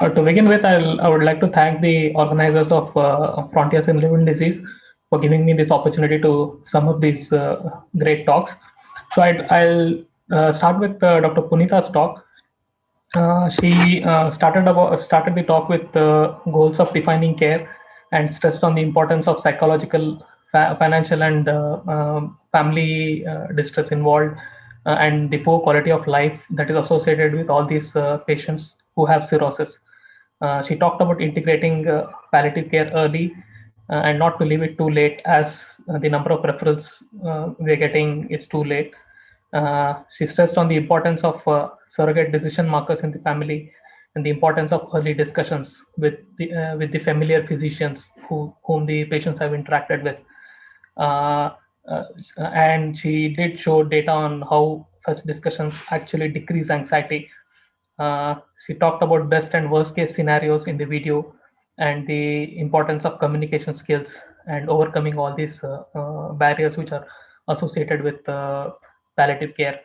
To begin with, I would like to thank the organizers of Frontiers in Living Disease for giving me this opportunity to sum up these great talks. So I'll start with Dr. Punita's talk. She started the talk with goals of defining care and stressed on the importance of psychological, financial, and family distress involved, and the poor quality of life that is associated with all these patients who have cirrhosis. She talked about integrating palliative care early and not to leave it too late, as the number of referrals we're getting is too late. She stressed on the importance of surrogate decision markers in the family and the importance of early discussions with the familiar physicians whom the patients have interacted with. Uh, uh, and she did show data on how such discussions actually decrease anxiety. She talked about best and worst case scenarios in the video and the importance of communication skills and overcoming all these barriers which are associated with palliative care.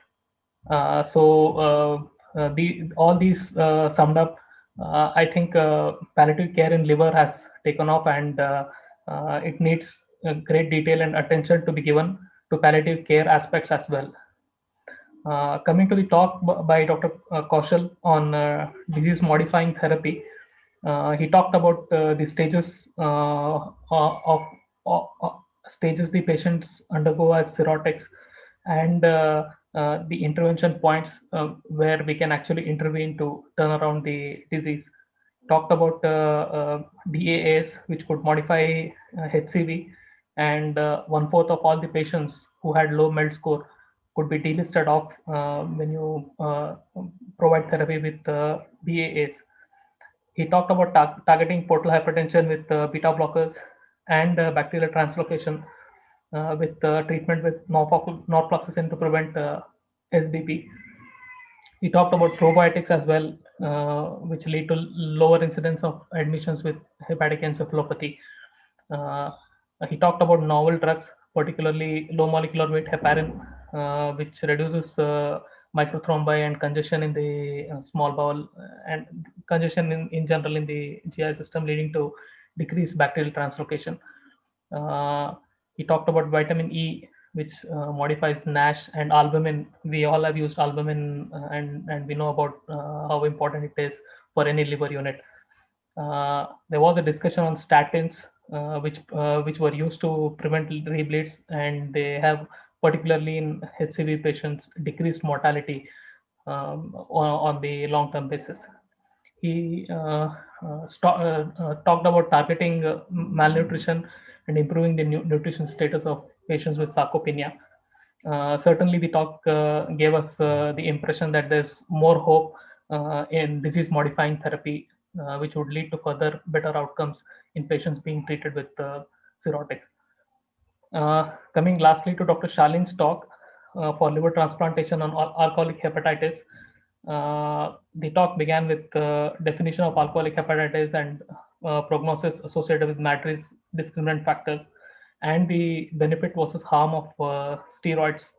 The all these summed up, I think palliative care in liver has taken off, and it needs great detail and attention to be given to palliative care aspects as well. Coming to the talk by Dr. Kaushal on disease modifying therapy, he talked about the stages of stages the patients undergo as cirrhotics, and the intervention points where we can actually intervene to turn around the disease. Talked about DAAs, which could modify HCV, and one fourth of all the patients who had low MELD score could be delisted off when you provide therapy with DAAs. He talked about targeting portal hypertension with beta blockers and bacterial translocation with treatment with norfloxacin to prevent SBP. He talked about probiotics as well, which lead to lower incidence of admissions with hepatic encephalopathy. Uh, he talked about novel drugs, particularly low molecular weight heparin, which reduces microthrombi and congestion in the small bowel and congestion in general in the GI system, leading to decreased bacterial translocation. Uh, he talked about vitamin E, which modifies NASH, and albumin. We all have used albumin, and we know about how important it is for any liver unit. There was a discussion on statins, which were used to prevent rebleeds, and they have, particularly in HCV patients, decreased mortality on the long-term basis. He talked about targeting malnutrition and improving the nutrition status of patients with sarcopenia. Certainly, the talk gave us the impression that there's more hope in disease modifying therapy, which would lead to further better outcomes in patients being treated with cirrhotics. Coming lastly to Dr. Shalin's talk for liver transplantation on alcoholic hepatitis. The talk began with definition of alcoholic hepatitis and prognosis associated with matrix discriminant factors and the benefit versus harm of steroids.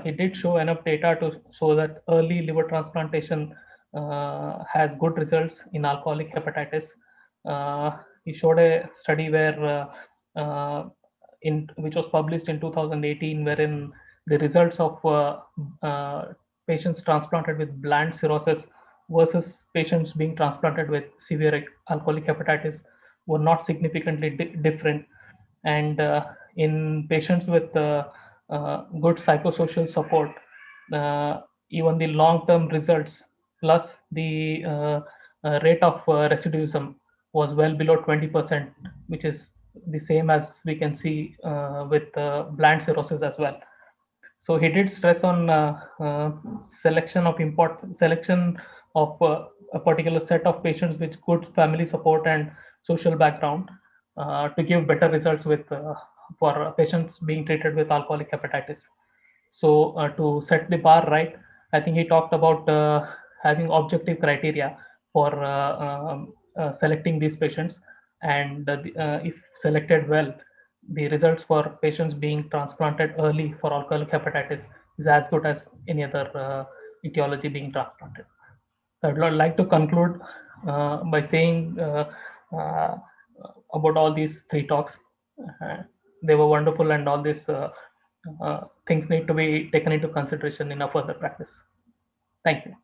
He did show enough data to show that early liver transplantation has good results in alcoholic hepatitis. He showed a study where which was published in 2018, wherein the results of patients transplanted with bland cirrhosis versus patients being transplanted with severe alcoholic hepatitis were not significantly different. And in patients with good psychosocial support, even the long-term results plus the rate of residuism was well below 20%, which is the same as we can see with bland cirrhosis as well. So he did stress on selection of a particular set of patients with good family support and social background to give better results with for patients being treated with alcoholic hepatitis. So to set the bar right, I think he talked about having objective criteria for selecting these patients, and if selected well, the results for patients being transplanted early for alcoholic hepatitis is as good as any other etiology being transplanted. So I'd like to conclude by saying uh, about all these three talks. Uh, they were wonderful, and all these things need to be taken into consideration in a further practice. Thank you.